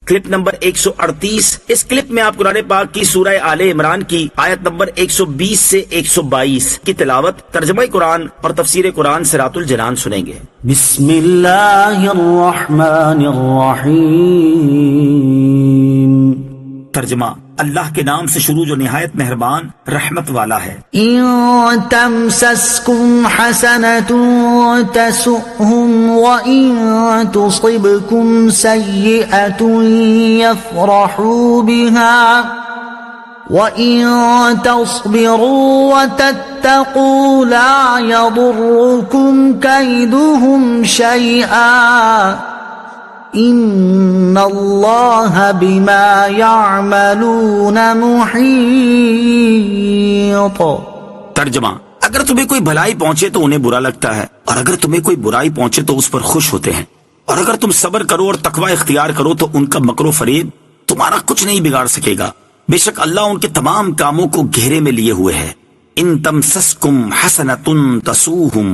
Clip number 138۔ اس clip میں آپ قرآن پاک کی سورہ آل عمران کی آیت نمبر 120 سے 122 کی تلاوت، ترجمہ قرآن اور تفسیر قرآن صراط الجنان سنیں گے۔ بسم اللہ الرحمن الرحیم۔ ترجمہ، اللہ کے نام سے شروع جو نہایت مہربان رحمت والا ہے۔ ان تمسسکم حسنۃ تسؤہم وان تصبکم سیئۃ یفرحوا بها وان تصبروا وتتقوا لا یضرکم کیدہم شیئا ان اللہ بما یعملون محیط۔ ترجمہ، اگر تمہیں کوئی بھلائی پہنچے تو انہیں برا لگتا ہے، اور اگر تمہیں کوئی برائی پہنچے تو اس پر خوش ہوتے ہیں، اور اگر تم صبر کرو اور تقوی اختیار کرو تو ان کا مکر و فریب تمہارا کچھ نہیں بگاڑ سکے گا، بے شک اللہ ان کے تمام کاموں کو گھیرے میں لیے ہوئے ہے۔ ان تمسسکم حسنۃ تسؤہم،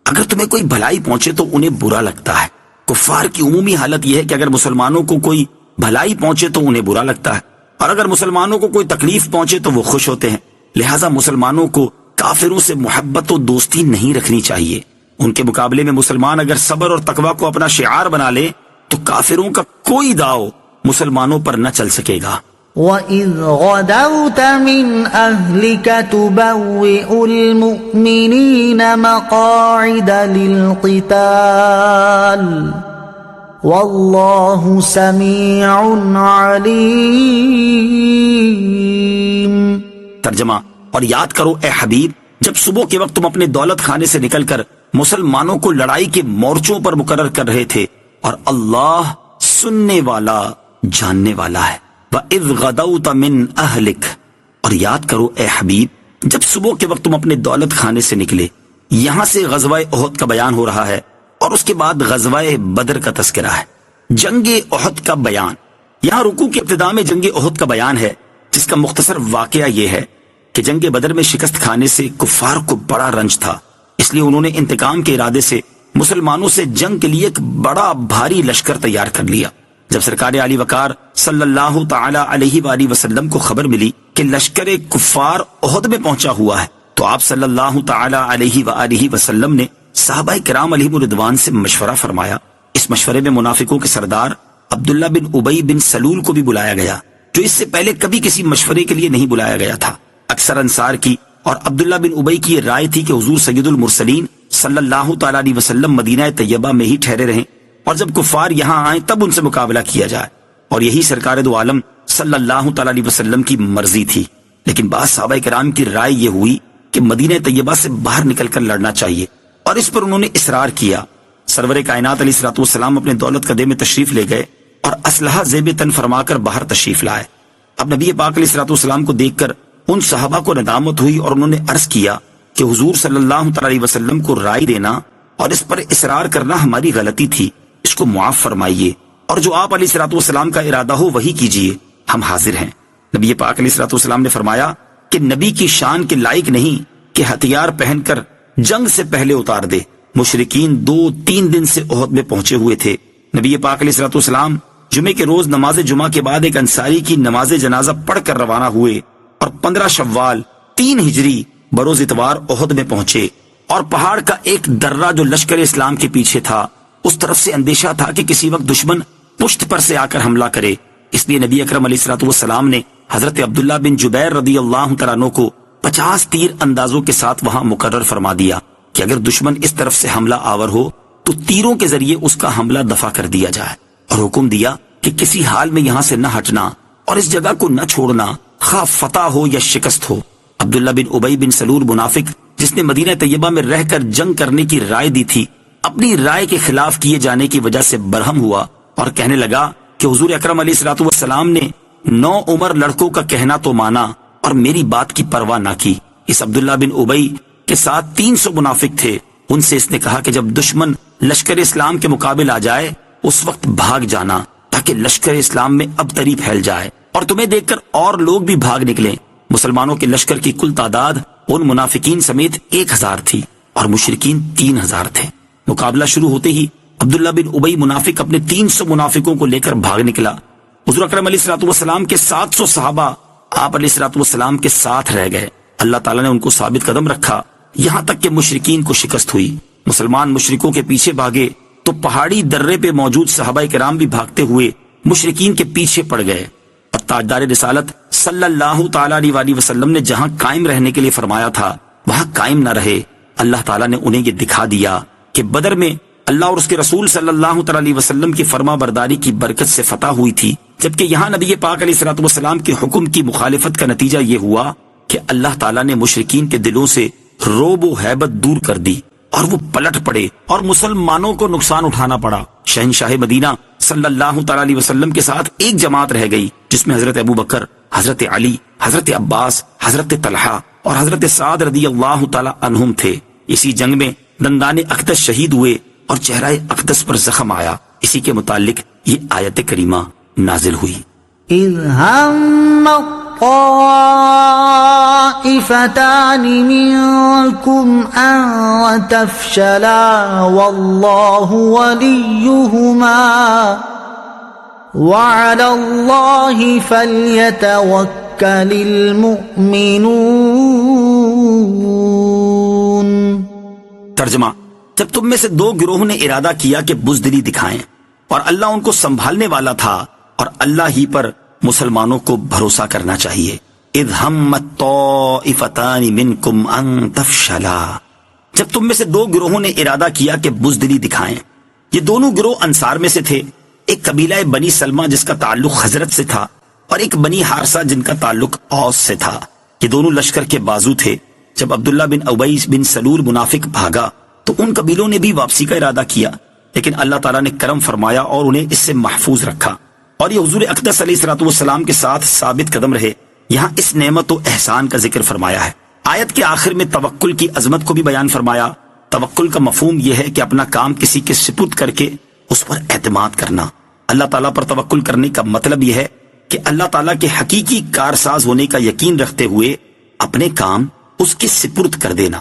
اگر تمہیں کوئی بھلائی پہنچے تو انہیں برا لگتا ہے۔ کفار کی عمومی حالت یہ ہے کہ اگر مسلمانوں کو کوئی بھلائی پہنچے تو انہیں برا لگتا ہے، اور اگر مسلمانوں کو کوئی تکلیف پہنچے تو وہ خوش ہوتے ہیں۔ لہٰذا مسلمانوں کو کافروں سے محبت و دوستی نہیں رکھنی چاہیے۔ ان کے مقابلے میں مسلمان اگر صبر اور تقوی کو اپنا شعار بنا لے تو کافروں کا کوئی داؤ مسلمانوں پر نہ چل سکے گا۔ وَإِذْ غَدَوْتَ مِنْ أَهْلِكَ تُبَوِّئُ الْمُؤْمِنِينَ مَقَاعِدَ لِلْقِتَالِ وَاللَّهُ سَمِيعٌ عَلِيمٌ۔ ترجمہ، اور یاد کرو اے حبیب، جب صبح کے وقت تم اپنے دولت خانے سے نکل کر مسلمانوں کو لڑائی کے مورچوں پر مقرر کر رہے تھے، اور اللہ سننے والا جاننے والا ہے۔ وَإِذْ غَدَوْتَ مِنْ أَهْلِكَ، اور یاد کرو اے حبیب جب صبح کے وقت تم اپنے دولت خانے سے نکلے۔ یہاں سے غزوہ احد کا بیان ہو رہا ہے، اور اس کے بعد غزوہ بدر کا تذکرہ ہے، جنگ احد کا بیان۔ یہاں رکوع کی ابتدا میں جنگ احد کا بیان ہے، جس کا مختصر واقعہ یہ ہے کہ جنگ بدر میں شکست کھانے سے کفار کو بڑا رنج تھا، اس لیے انہوں نے انتقام کے ارادے سے مسلمانوں سے جنگ کے لیے ایک بڑا بھاری لشکر تیار کر لیا۔ جب سرکار علی وقار صلی اللہ تعالی علیہ وآلہ وسلم کو خبر ملی کہ لشکر کفار احد میں پہنچا ہوا ہے تو آپ صلی اللہ تعالی علیہ وآلہ وسلم نے صحابہ کرام علیہم رضوان سے مشورہ فرمایا۔ اس مشورے میں منافقوں کے سردار عبداللہ بن ابی بن سلول کو بھی بلایا گیا، جو اس سے پہلے کبھی کسی مشورے کے لیے نہیں بلایا گیا تھا۔ اکثر انصار کی اور عبداللہ بن ابی کی یہ رائے تھی کہ حضور سید المرسلین صلی اللہ تعالی علیہ وسلم مدینہ طیبہ میں ہی ٹھہرے رہیں، اور جب کفار یہاں آئیں تب ان سے مقابلہ کیا جائے، اور یہی سرکار دو عالم صلی اللہ تعالی علیہ وسلم کی مرضی تھی۔ لیکن بعض صحابہ کرام کی رائے یہ ہوئی کہ مدینہ طیبہ سے باہر نکل کر لڑنا چاہیے، اور اس پر انہوں نے اصرار کیا۔ سرور کائنات علیہ الصلوۃ والسلام اپنے دولت قدے میں تشریف لے گئے اور اسلحہ زیب تن فرما کر باہر تشریف لائے۔ اب نبی پاک علیہ الصلوۃ والسلام کو دیکھ کر ان صحابہ کو ندامت ہوئی، اور انہوں نے عرض کیا کہ حضور صلی اللہ تعالی علیہ وسلم کو رائے دینا اور اس پر اصرار کرنا ہماری غلطی تھی، اس کو معاف فرمائیے، اور جو آپ علیہ الصلوۃ والسلام کا ارادہ ہو وہی کیجیے، ہم حاضر ہیں۔ نبی پاک علیہ الصلوۃ والسلام نے فرمایا کہ نبی کی شان کے لائق نہیں کہ ہتھیار پہن کر جنگ سے پہلے اتار دے۔ مشرکین 2-3 دن سے احد میں پہنچے ہوئے تھے۔ نبی پاک علیہ الصلوۃ والسلام جمعے کے روز نماز جمعہ کے بعد ایک انصاری کی نماز جنازہ پڑھ کر روانہ ہوئے، اور 15 شوال 3 ہجری بروز اتوار احد میں پہنچے، اور پہاڑ کا ایک درہ جو لشکر اسلام کے پیچھے تھا اس طرف سے اندیشہ تھا کہ کسی وقت دشمن پشت پر سے آ کر حملہ کرے، اس لیے نبی اکرم علیہ الصلوۃ والسلام نے حضرت عبداللہ بن جبیر رضی اللہ تعالیٰ عنہ کو 50 تیر اندازوں کے ساتھ وہاں مقرر فرما دیا کہ اگر دشمن اس طرف سے حملہ آور ہو تو تیروں کے ذریعے اس کا حملہ دفع کر دیا جائے، اور حکم دیا کہ کسی حال میں یہاں سے نہ ہٹنا اور اس جگہ کو نہ چھوڑنا، خواہ فتح ہو یا شکست ہو۔ عبداللہ بن ابی بن سلول منافق، جس نے مدینہ طیبہ میں رہ کر جنگ کرنے کی رائے دی تھی، اپنی رائے کے خلاف کیے جانے کی وجہ سے برہم ہوا اور کہنے لگا کہ حضور اکرم علیہ الصلوۃ والسلام نے 9 عمر لڑکوں کا کہنا تو مانا اور میری بات کی پرواہ نہ کی۔ اس عبداللہ بن ابی کے ساتھ 300 منافق تھے، ان سے اس نے کہا کہ جب دشمن لشکر اسلام کے مقابل آ جائے اس وقت بھاگ جانا، تاکہ لشکر اسلام میں ابتری پھیل جائے اور تمہیں دیکھ کر اور لوگ بھی بھاگ نکلیں۔ مسلمانوں کے لشکر کی کل تعداد ان منافقین سمیت 1000 تھی، اور مشرکین 3000 تھے۔ مقابلہ شروع ہوتے ہی عبداللہ بن ابی منافق اپنے 300 منافقوں کو لے کر بھاگ نکلا، حضور اکرم علیہ الصلوۃ والسلام کے 700 صحابہ آپ علیہ الصلوۃ والسلام کے ساتھ رہ گئے. اللہ تعالیٰ نے ان کو ثابت قدم رکھا یہاں تک کہ مشرکین کو شکست ہوئی. مسلمان مشرکوں کے پیچھے بھاگے تو پہاڑی درے پہ موجود صحابہ کرام بھی بھاگتے ہوئے مشرکین کے پیچھے پڑ گئے. اور تاجدار رسالت صلی اللہ تعالی علیہ وآلہ وسلم نے جہاں قائم رہنے کے لیے فرمایا تھا وہاں قائم نہ رہے. اللہ تعالیٰ نے انہیں یہ دکھا دیا کہ بدر میں اللہ اور اس کے رسول صلی اللہ تعالی علیہ وسلم کی فرما برداری کی برکت سے فتح ہوئی تھی، جبکہ یہاں نبی پاک علیہ الصلوۃ والسلام کے حکم کی مخالفت کا نتیجہ یہ ہوا کہ اللہ تعالیٰ نے مشرکین کے دلوں سے رعب و ہیبت دور کر دی اور وہ پلٹ پڑے اور مسلمانوں کو نقصان اٹھانا پڑا. شہنشاہ مدینہ صلی اللہ تعالی علیہ وسلم کے ساتھ ایک جماعت رہ گئی جس میں حضرت ابو بکر، حضرت علی، حضرت عباس، حضرت طلحہ اور حضرت سعد رضی اللہ تعالی عنہم تھے. اسی جنگ میں دندان اقدس شہید ہوئے اور چہرہ اقدس پر زخم آیا. اسی کے متعلق یہ آیت کریمہ نازل ہوئی. إذ هم الطائفتان منكم أن تفشلا والله وليهما وعلى الله فليتوكل المؤمنون. ترجمہ: جب تم میں سے دو گروہوں نے ارادہ کیا کہ بزدلی دکھائیں اور اللہ ان کو سنبھالنے والا تھا اور اللہ ہی پر مسلمانوں کو بھروسہ کرنا چاہیے. اذ ہمت طائفتان منکم ان تفشلا، جب تم میں سے دو گروہوں نے ارادہ کیا کہ بزدلی دکھائیں. یہ دونوں گروہ انصار میں سے تھے. ایک قبیلہ بنی سلمہ جس کا تعلق حضرت سے تھا اور ایک بنی حارثہ جن کا تعلق اوس سے تھا. یہ دونوں لشکر کے بازو تھے. جب عبداللہ بن ابی بن سلول منافق بھاگا تو ان قبیلوں نے بھی واپسی کا ارادہ کیا، لیکن اللہ تعالیٰ نے کرم فرمایا اور انہیں اس سے محفوظ رکھا اور یہ حضور اقدس علیہ الصلوۃ والسلام کے ساتھ ثابت قدم رہے. یہاں اس نعمت و احسان کا ذکر فرمایا ہے. آیت کے آخر میں توکل کی عظمت کو بھی بیان فرمایا. توکل کا مفہوم یہ ہے کہ اپنا کام کسی کے سپرد کر کے اس پر اعتماد کرنا. اللہ تعالیٰ پر توکل کرنے کا مطلب یہ ہے کہ اللہ تعالیٰ کے حقیقی کارساز ہونے کا یقین رکھتے ہوئے اپنے کام اس کے سپرد کر دینا.